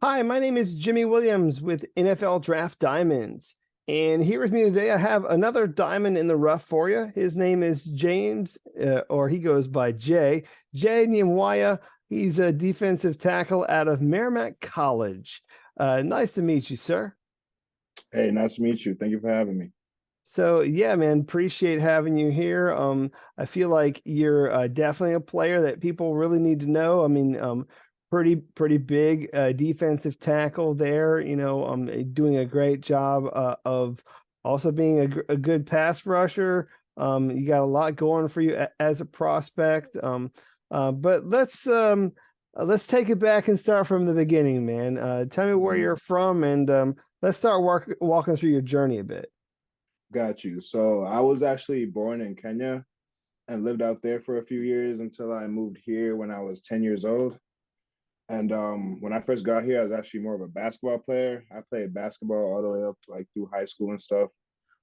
Hi, my name is Jimmy Williams with NFL Draft Diamonds. And here with me today, I have another diamond in the rough for you. His name is James, or he goes by Jay. Jay Nehemiah. He's a defensive tackle out of Merrimack College. Nice to meet you, sir. Hey, nice to meet you. Thank you for having me. So yeah, man, appreciate having you here. I feel like you're definitely a player that people really need to know. I mean, pretty big defensive tackle there. Doing a great job of also being a good pass rusher. You got a lot going for you as a prospect. But let's take it back and start from the beginning, man. Tell me where Mhm. you're from, and let's start walking through your journey a bit. Got you. So I was actually born in Kenya and lived out there for a few years until I moved here when I was 10 years old. And when I first got here, I was actually more of a basketball player. I played basketball all the way up like through high school and stuff.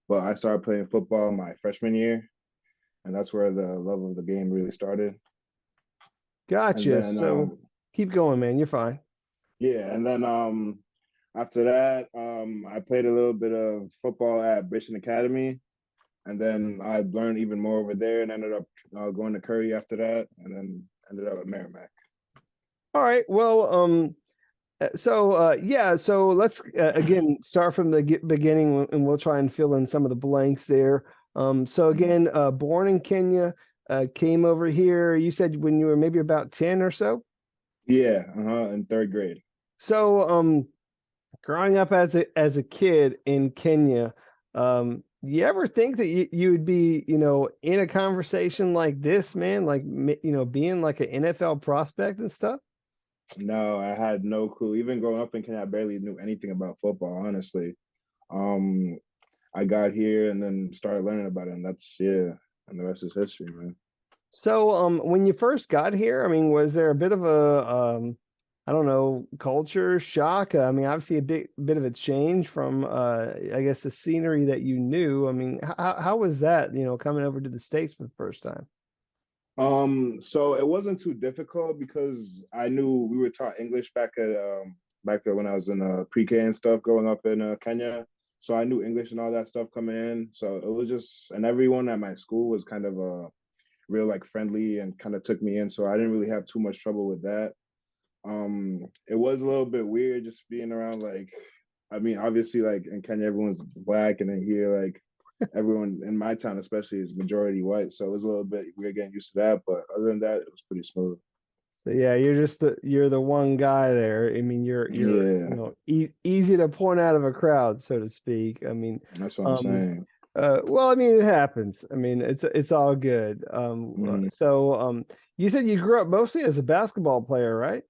But I started playing football my freshman year, and that's where the love of the game really started. And Gotcha. then So keep going, man. You're fine. yeah, and then after that, I played a little bit of football at Bridgeton Academy. And then I learned even more over there and ended up going to Curry after that, and then ended up at Merrimack. All right. Well, yeah, so let's again start from the beginning and we'll try and fill in some of the blanks there. So Mhm. again, born in Kenya, came over here, you said when you were maybe about 10 or so. Yeah, in third grade. So growing up as a kid in Kenya, you ever think that you would be, in a conversation like this, man, like being like an NFL prospect and stuff? No, I had no clue. Even growing up in Kenya, I barely knew anything about football, honestly. Um, I got here and then started learning about it, and that's yeah, and the rest is history, man. So, when you first got here, I mean, was there a bit of a, I don't know, culture shock? I mean, obviously a bit of a change from, I guess the scenery that you knew. I mean, how was that, coming over to the States for the first time? So it wasn't too difficult because I knew we were taught English back when I was in pre-K and stuff growing up in Kenya. So I knew English and all that stuff coming in. So it was just, and everyone at my school was kind of real like friendly and kind of took me in. So I didn't really have too much trouble with that. It was a little bit weird just being around I mean, obviously like in Kenya everyone's black, and then here like everyone in my town especially is majority white, so it was a little bit weird getting used to that. But other than that, it was pretty smooth. So yeah, you're the one guy there. I mean, you're Yeah, easy to point out of a crowd, so to speak. I mean, that's what I'm um, saying. well, I mean, it happens. I mean, it's all good. Mhm. You said you grew up mostly as a basketball player, right?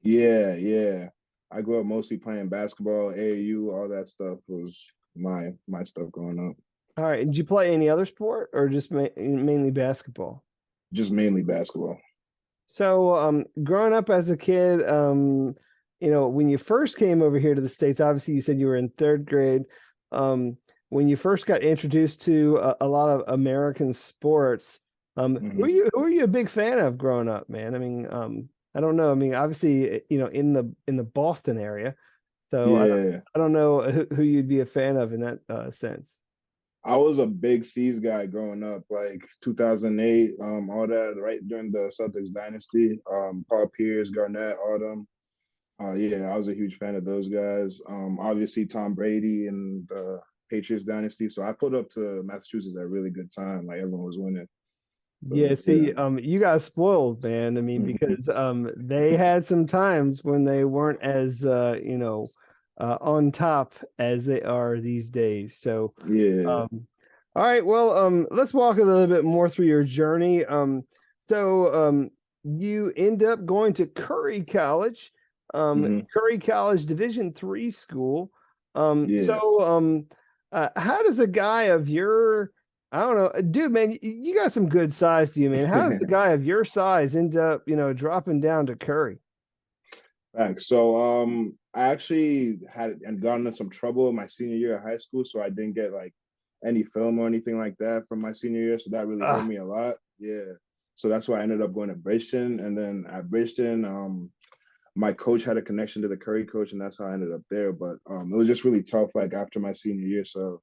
Yeah, yeah. I grew up mostly playing basketball, AAU, all that stuff was my stuff growing up. All right. Did you play any other sport or just mainly basketball? Just mainly basketball. So, growing up as a kid, when you first came over here to the States, obviously you said you were in third grade. When you first got introduced to a lot of American sports, Hmm. who are you a big fan of growing up, man? I mean, I don't know. I mean, obviously, in the Boston area, so Yeah. I don't know who you'd be a fan of in that sense. I was a big C's guy growing up, like 2008, all that, right during the Celtics dynasty. Paul Pierce, Garnett, all them. Yeah, I was a huge fan of those guys. Obviously Tom Brady and the Patriots dynasty. So I put up to Massachusetts at a really good time. Like everyone was winning. Yeah, So yeah. see, you got spoiled, man. I mean, because they had some times when they weren't as on top as they are these days. So, Yeah. all right, well, let's walk a little bit more through your journey. You end up going to Hmm. Curry College Division III school. Yeah. How does a guy of your I don't know, dude, man, you got some good size to you, man. How does the guy of your size end up, dropping down to Curry? Thanks. So I actually had and gotten in some trouble in my senior year of high school, so I didn't get like any film or anything like that from my senior year. So that really hurt Ah, me a lot. Yeah. So that's why I ended up going to Bridgeton. And then at Bridgeton, my coach had a connection to the Curry coach, and that's how I ended up there. But it was just really tough, like after my senior year. So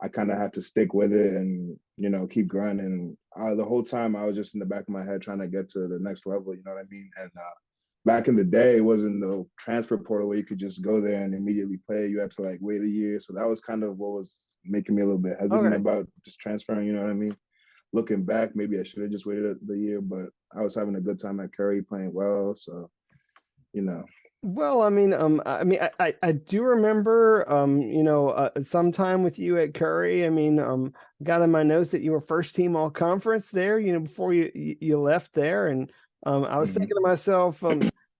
I kind of had to stick with it and keep grinding. The whole time I was just in the back of my head trying to get to the next level. You know what I mean? And back in the day, it wasn't the transfer portal where you could just go there and immediately play. You had to like wait a year. So that was kind of what was making me a little bit hesitant Okay. about just transferring. You know what I mean? Looking back, maybe I should have just waited the year, but I was having a good time at Curry, playing well. So you know. Well, I do remember, some time with you at Curry. Got in my notes that you were first team all conference there, before you left there. And I was Mhm. thinking to myself,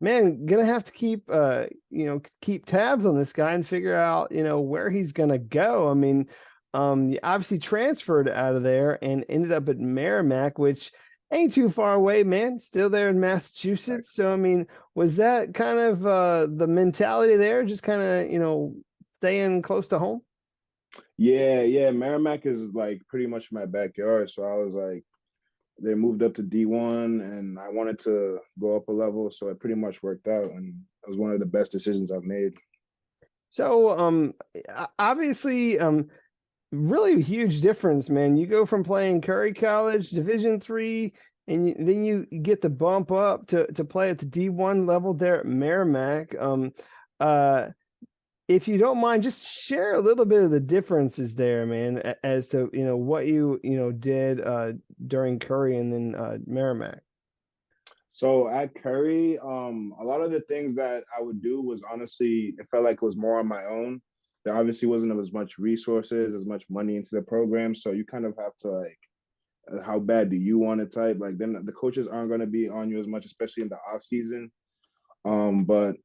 man, gonna have to keep tabs on this guy and figure out, where he's gonna go. You obviously transferred out of there and ended up at Merrimack, which ain't too far away, man. Still there in Right. Massachusetts. So, was that kind of the mentality there, just kind of, staying close to home? Yeah, yeah. Merrimack is like pretty much my backyard. So I was like, they moved up to D1 and I wanted to go up a level. So it pretty much worked out. And it was one of the best decisions I've made. So, obviously, really huge difference, man. You go from playing Curry College, Division III, and then you get the bump up to play at the D1 level there at Merrimack. Uh, if you don't mind, just share a little bit of the differences there, man, as to what you did during Curry and then Merrimack. So at Curry, a lot of the things that I would do was honestly, it felt like it was more on my own. There obviously wasn't as much resources, as much money into the program. So you kind of have to like, how bad do you want it type? Like then the coaches aren't going to be on you as much, especially in the off season. But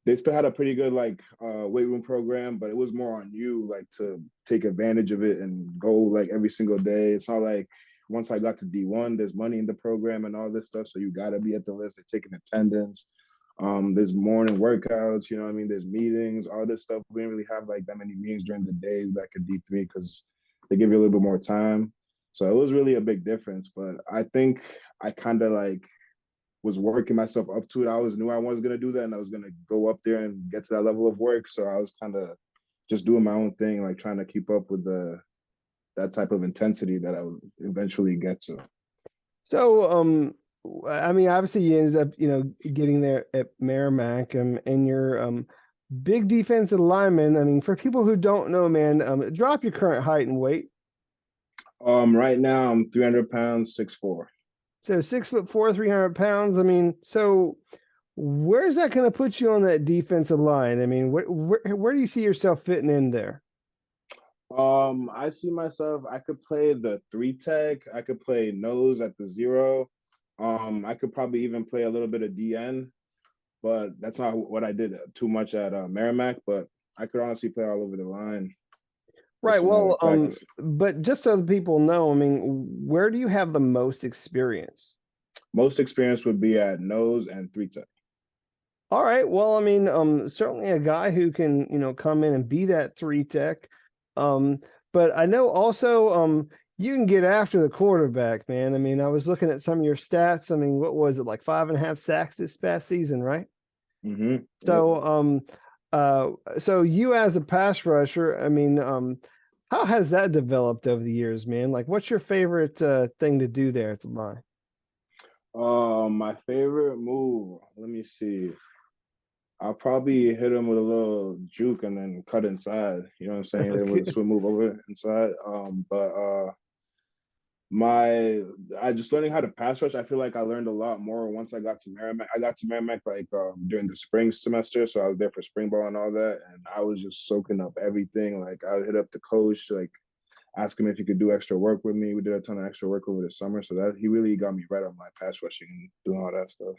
they still had a pretty good like weight room program, but it was more on you like to take advantage of it and go like every single day. It's not like once I got to D1, there's money in the program and all this stuff, so you got to be at the list. They're taking attendance. There's morning workouts. You know what I mean? There's meetings, all this stuff. We didn't really have like that many meetings during the days back at D3 because they give you a little bit more time. So it was really a big difference. But I think I kind of like was working myself up to it. I was knew I was gonna do that, and I was gonna go up there and get to that level of work. So I was kind of just doing my own thing, like trying to keep up with the that type of intensity that I would eventually get to. So, obviously you ended up, getting there at Merrimack, and you're big defensive lineman. For people who don't know, man, drop your current height and weight. Right now I'm 300 pounds, 6'4". So 6'4", 300 pounds. So where's that going to put you on that defensive line? Where do you see yourself fitting in there? I see myself. I could play the three tech. I could play nose at the zero. I could probably even play a little bit of DN, but that's not what I did too much at Merrimack. But I could honestly play all over the line, Right. just Well, like practice. but just so the people know, where do you have the most experience? Most experience would be at nose and three tech. All right. Well, certainly a guy who can, come in and be that three tech. Um, but I know also, you can get after the quarterback, man. I was looking at some of your stats. What was it, like 5.5 sacks this past season, right? Yep. So, so you as a pass rusher, how has that developed over the years, man? Like, what's your favorite thing to do there at the line? My favorite move. Let me see. I'll probably hit him with a little juke and then cut inside. You know what I'm saying? Then with a Okay. swim move over inside. But my I just learning how to pass rush. I feel like I learned a lot more once I got to Merrimack. I got to Merrimack like during the spring semester, so I was there for spring ball and all that, and I was just soaking up everything. Like I would hit up the coach, like ask him if he could do extra work with me. We did a ton of extra work over the summer, so that he really got me right on my pass rushing and doing all that stuff.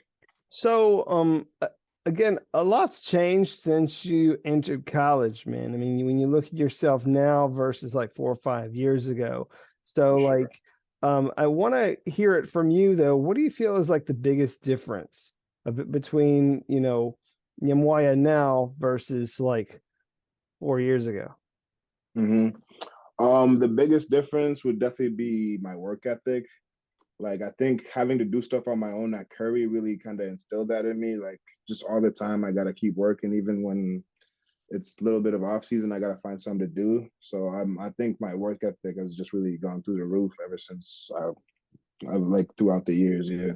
So, again, a lot's changed since you entered college, man. When you look at yourself now versus like 4 or 5 years ago. For So, sure. like, I want to hear it from you though. What do you feel is like the biggest difference between, Nyamwaya now versus like 4 years ago? The biggest difference would definitely be my work ethic. Like I think having to do stuff on my own at Curry really kind of instilled that in me. Like just all the time, I gotta keep working, even when it's a little bit of off season. I gotta find something to do. So I think my work ethic has just really gone through the roof ever since I like throughout the years. Yeah.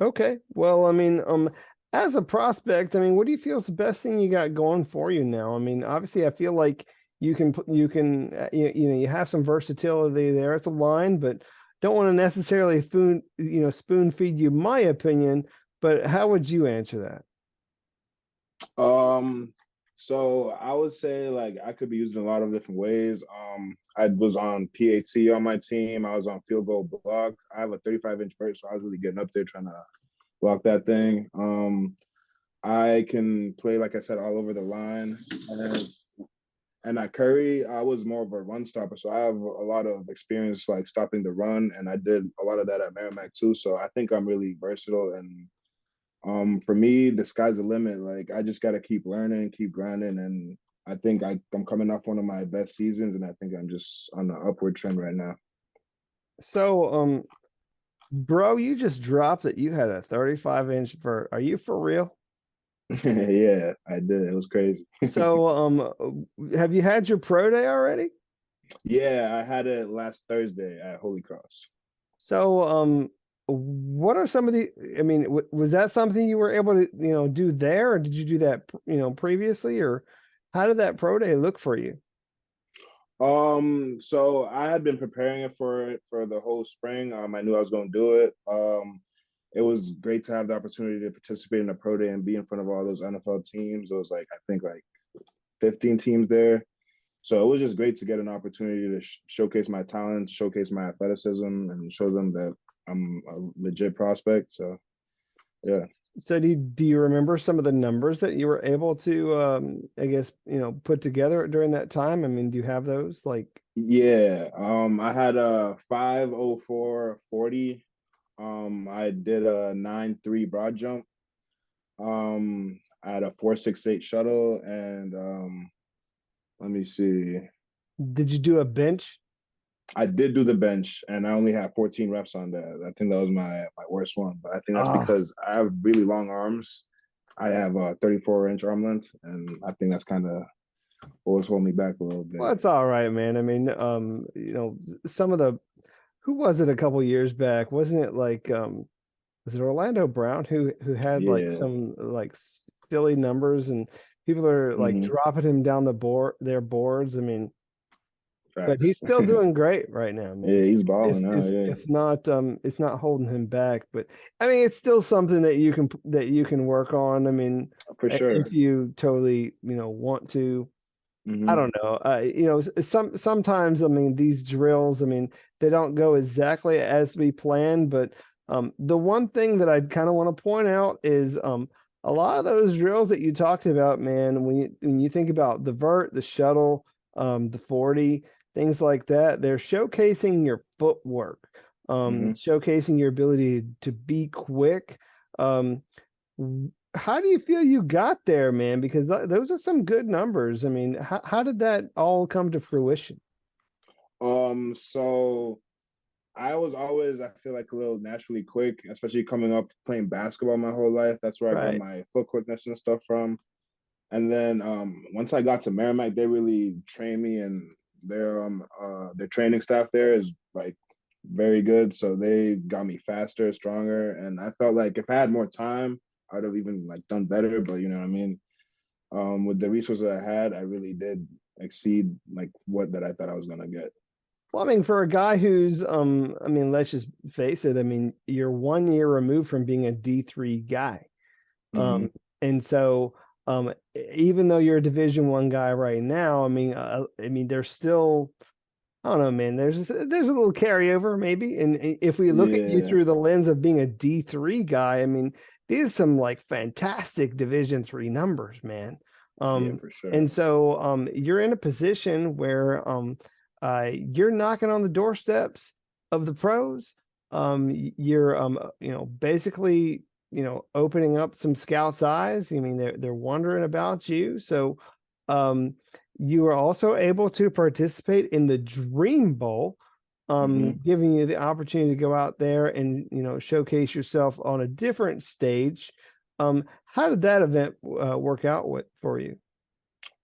Okay. Well, I mean, as a prospect, I mean, what do you feel is the best thing you got going for you now? I mean, obviously, I feel like you you have some versatility there at the line, but don't want to necessarily spoon feed you my opinion. But how would you answer that? Um, so I would say like I could be used in a lot of different ways. I was on PAT on my team. I was on field goal block. I have a 35-inch vert, so I was really getting up there trying to block that thing. I can play, like I said, all over the line. And at Curry, I was more of a run stopper. So I have a lot of experience like stopping the run. And I did a lot of that at Merrimack too. So I think I'm really versatile. And for me, the sky's the limit. Like I just gotta keep learning, keep grinding. And I think I'm coming off one of my best seasons, and I think I'm just on the upward trend right now. So, bro, you just dropped that you had a 35-inch vert. Are you for real? Yeah, I did. It was crazy. So, have you had your pro day already? Yeah, I had it last Thursday at Holy Cross. So, what are some of the, I mean, was that something you were able to, do there, or did you do that, previously, or how did that pro day look for you? So I had been preparing it for the whole spring. I knew I was going to do it. It was great to have the opportunity to participate in the pro day and be in front of all those NFL teams. It was like I think like 15 teams there. So it was just great to get an opportunity to showcase my talent, showcase my athleticism, and show them that I'm a legit prospect. So yeah. So do you remember some of the numbers that you were able to, I guess, put together during that time? I mean, do you have those? Like, Yeah. I had a 5:04:40. I did a 9:3 broad jump. I had a 4.68 shuttle, and let me see. did you do a bench? I did do the bench, and I only had 14 reps on that. I think that was my worst one, but I think that's Ah, because I have really long arms. I have a 34-inch arm length, and I think that's kind of what was holding me back a little well, bit. it's all right, man. I mean, some of the, who was it a couple years back? Wasn't it like, was it Orlando Brown who had like Yeah. some like silly numbers, and people are like Hmm. dropping him down their boards. I mean, but he's Facts. still doing great right now, Yeah, man. he's balling now. Yeah, It's not holding him back, but I mean, it's still something that you can work on. I mean, for if sure. you totally, want to. I Hmm. don't know. Sometimes, I mean, these drills, I mean, they don't go exactly as we planned, but the one thing that I'd kind of want to point out is a lot of those drills that you talked about, man, when you think about the vert, the shuttle, the 40, things like that, they're showcasing your footwork, Hmm. showcasing your ability to be quick. Um, how do you feel you got there, man? Because those are some good numbers. I mean, how did that all come to fruition? So I was always, I feel like a little naturally quick, especially coming up playing basketball my whole life. That's where I got Right. my foot quickness and stuff from. And then once I got to Merrimack, they really trained me, and their training staff there is like very good. So they got me faster, stronger, and I felt like if I had more time, I'd have even like done better. But you know what I mean? With the resources I had, I really did exceed like what that I thought I was gonna get. Well, I mean, for a guy who's, I mean, let's just face it. I mean, you're 1 year removed from being a D3 guy. Hmm. And so, even though you're a Division 1 guy right now, I mean, there's still, I don't know, man. There's a little carryover maybe, and if we look at you Yeah, through the lens of being a D3 guy, I mean, these are some like fantastic Division 3 numbers, man. yeah, for sure. And so you're in a position where you're knocking on the doorsteps of the pros. You're basically opening up some scouts' eyes. I mean, they're wondering about you. So um you are also able to participate in the Dream Bowl, Hmm. giving you the opportunity to go out there and, showcase yourself on a different stage. How did that event work out for you?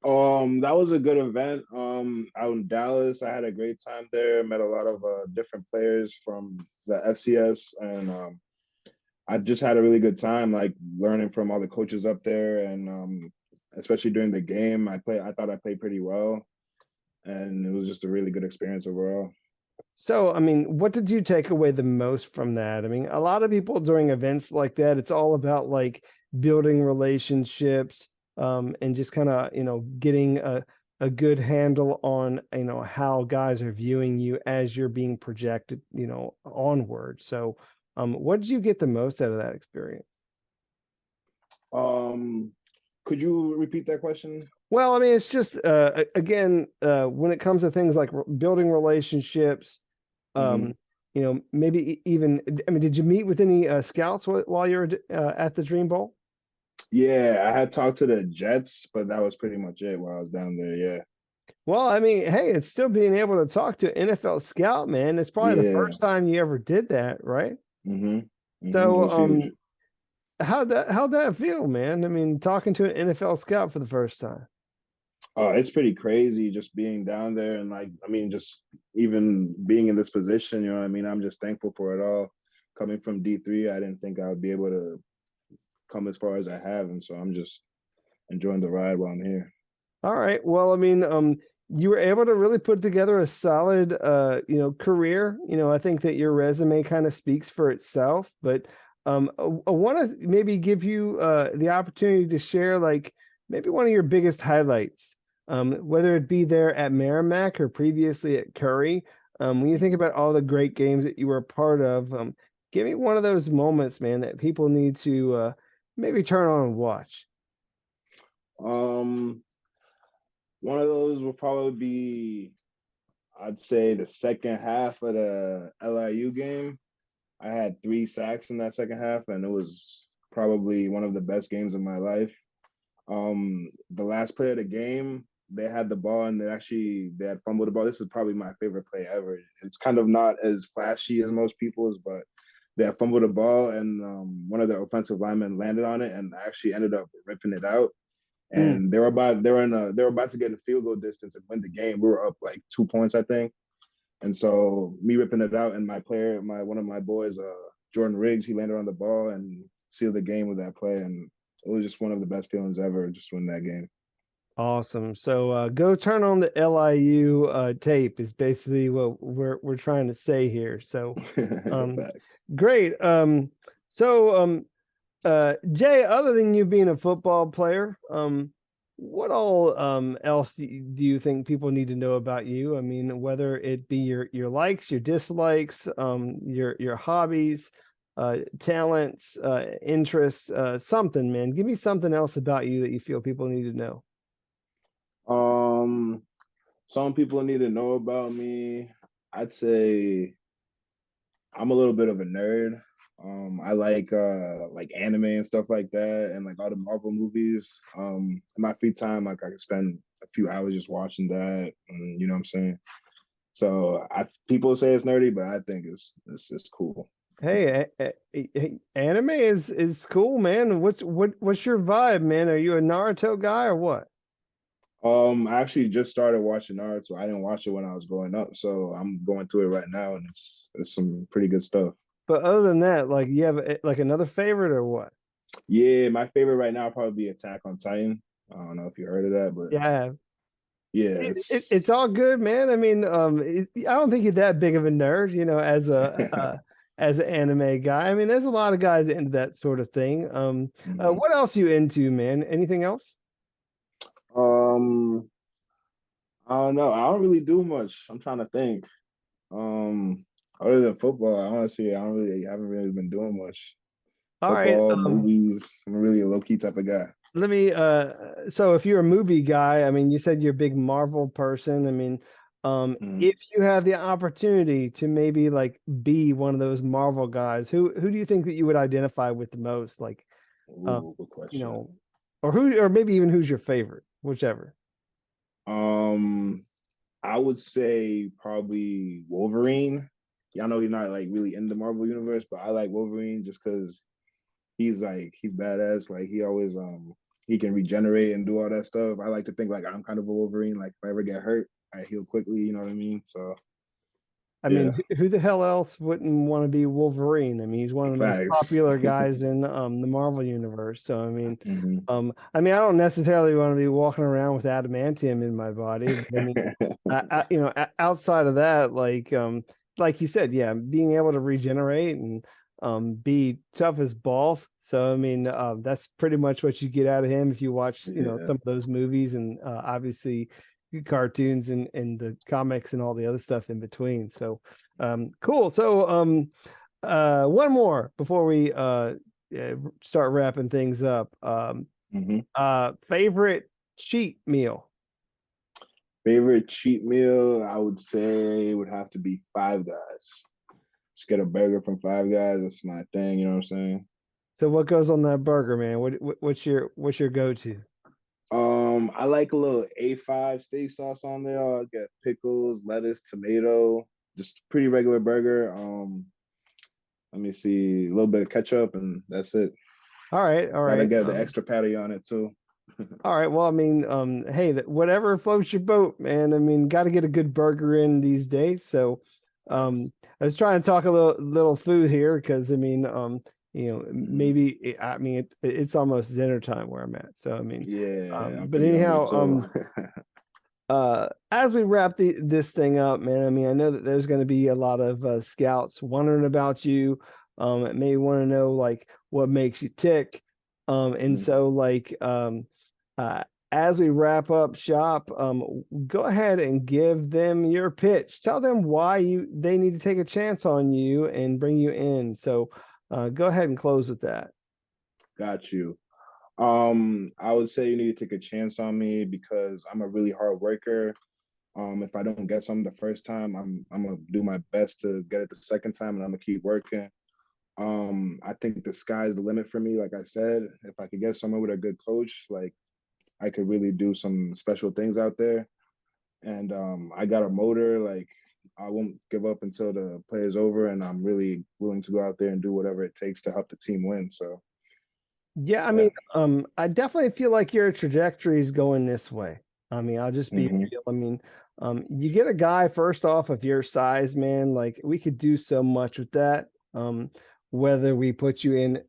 That was a good event. Out in Dallas, I had a great time there. Met a lot of different players from the FCS, and I just had a really good time, like learning from all the coaches up there, and especially during the game, I thought I played pretty well, and it was just a really good experience overall. So, I mean, what did you take away the most from that? I mean, a lot of people during events like that, it's all about like building relationships, and just kind of, getting a good handle on, how guys are viewing you as you're being projected, onward. So, what did you get the most out of that experience? Um, could you repeat that question? Well, I mean, it's just again, when it comes to things like building relationships, Hmm. maybe even, I mean, did you meet with any scouts while you were at the Dream Bowl? Yeah, I had talked to the Jets, but that was pretty much it while I was down there. Yeah, Well, I mean, hey, it's still being able to talk to an NFL scout, man. It's probably the yeah. first time you ever did that, right? Hmm. It So, was huge. how'd that feel, man? I mean, talking to an NFL scout for the first time. It's pretty crazy just being down there and like I mean just even being in this position, you know what I mean? I'm just thankful for it all. Coming from D3, I didn't think I would be able to come as far as I have, and so I'm just enjoying the ride while I'm here. All right. Well, I mean, you were able to really put together a solid, career. I think that your resume kind of speaks for itself, but I want to maybe give you the opportunity to share like maybe one of your biggest highlights, whether it be there at Merrimack or previously at Curry. When you think Mhm. about all the great games that you were a part of, give me one of those moments, man, that people need to maybe turn on and watch. Um, one of those will probably be, I'd say, the second half of the LIU game. I had 3 sacks in that second half, and it was probably one of the best games of my life. The last play of the game, they had the ball and they had fumbled the ball. This is probably my favorite play ever. It's kind of not as flashy as most people's, but they had fumbled the ball and one of the offensive linemen landed on it and actually ended up ripping it out. Mm. And they were about to get in field goal distance and win the game. We were up like 2 points, I think. And so me ripping it out and my one of my boys, Jordan Riggs, he landed on the ball and sealed the game with that play. And it was just one of the best feelings ever, just win that game. Awesome. So go turn on the LIU tape is basically what we're trying to say here. So um Facts. great. Jay, other than you being a football player, what all else do you think people need to know about you? I mean, whether it be your likes, your dislikes, your hobbies, talents, interests, something, man. Give me something else about you that you feel people need to know. Um, some people need to know about me. I'd say I'm a little bit of a nerd. I like anime and stuff like that, and like all the Marvel movies. In my free time, like I can spend a few hours just watching that, and you know what I'm saying. So I people say it's nerdy, but I think it's cool. Hey, anime is cool, man. What's your vibe, man? Are you a Naruto guy or what? I actually just started watching Naruto. I didn't watch it when I was growing up, so I'm going through it right now, and it's some pretty good stuff. But other than that, like you have like another favorite or what? Yeah, my favorite right now would probably be Attack on Titan. I don't know if you heard of that, but Yeah, yeah, it's it's all good, man. I mean, I don't think you're that big of a nerd, as a as an anime guy. I mean, there's a lot of guys into that sort of thing. Mhm. What else you into, man? Anything else? um I don't know. I don't really do much. I'm trying to think. Um Other than football, honestly, I haven't really been doing much. All right. Football, movies. I'm really a low key type of guy. Let me so if you're a movie guy, I mean, you said you're a big Marvel person. I mean, Mm. if you had the opportunity to maybe like be one of those Marvel guys, who do you think that you would identify with the most? Like, um, Ooh, good you question. know, or maybe even who's your favorite, whichever. Um I would say probably Wolverine. Yeah, I know he's not like really in the Marvel universe, but I like Wolverine just because he's badass. Like he can regenerate and do all that stuff. I like to think like I'm kind of a Wolverine. Like if I ever get hurt, I heal quickly. You know what I mean? So I mean, yeah, who the hell else wouldn't want to be Wolverine? I mean, he's one of the most facts. popular guys in the Marvel universe. So Hmm. I mean, I don't necessarily want to be walking around with adamantium in my body, but I mean, outside of that, like you said, yeah, being able to regenerate and be tough as balls. So I mean, that's pretty much what you get out of him if you watch, Yeah. some of those movies and obviously cartoons and the comics and all the other stuff in between. So cool. So one more before we start wrapping things up. Hmm. Favorite cheat meal. Favorite cheat meal, I would say would have to be Five Guys. Just get a burger from Five Guys. That's my thing. You know what I'm saying? So what goes on that burger, man? What's your go-to? I like a little A5 steak sauce on there. I'll get pickles, lettuce, tomato, just pretty regular burger. Let me see, a little bit of ketchup, and that's it. All right, all Gotta right. get the extra patty on it too. All right. Well, I mean, hey, whatever floats your boat, man. I mean, got to get a good burger in these days. So, Thanks. I was trying to talk a little food here because I mean, Hmm. maybe I mean it's almost dinner time where I'm at. So I mean, Yeah, I'm but pretty hungry anyhow, too. as we wrap this thing up, man, I mean, I know that there's going to be a lot of scouts wondering about you. May want to know like what makes you tick. And Mhm. so like uh, as we wrap up shop, go ahead and give them your pitch. Tell them why they need to take a chance on you and bring you in. So go ahead and close with that. Got you. I would say you need to take a chance on me because I'm a really hard worker. If I don't get something the first time, I'm gonna do my best to get it the second time, and I'm gonna keep working. I think the sky's the limit for me. Like I said, if I could get somewhere with a good coach, like I could really do some special things out there. And I got a motor. Like I won't give up until the play is over, and I'm really willing to go out there and do whatever it takes to help the team win. So Yeah, I yeah. mean, I definitely feel like your trajectory is going this way. I mean, I'll just be Hmm. real. I mean, you get a guy first off of your size, man, like we could do so much with that. Whether we put you in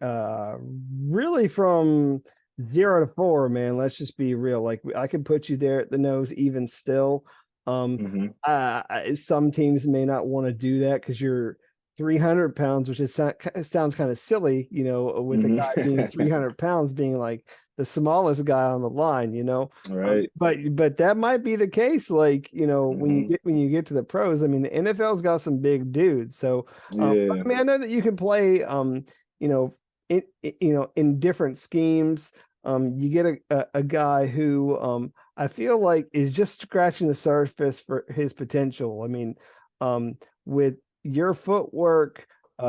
really from 0 to 4, man, let's just be real. Like I could put you there at the nose even still. Um, Hmm. some teams may not want to do that because you're 300 pounds, which sounds kind of silly, with a Hmm. guy being 300 pounds being like the smallest guy on the line. Right. But that might be the case. Like, Hmm. when you get to the pros, I mean, the NFL's got some big dudes. So, but, Yeah. I mean, I know that you can play, you know, in different schemes. You get a guy who, I feel like is just scratching the surface for his potential. I mean, with your footwork,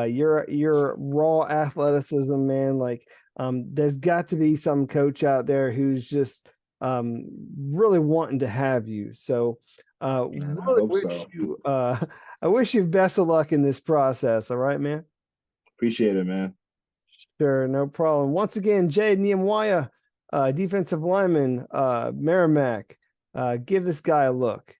your raw athleticism, man. Like, there's got to be some coach out there who's just really wanting to have you. So, Man, I really hope wish so. you I wish you best of luck in this process. All right, man. Appreciate it, man. Sure, no problem. Once again, Jay Nehemiah, defensive lineman, Merrimack. Give this guy a look.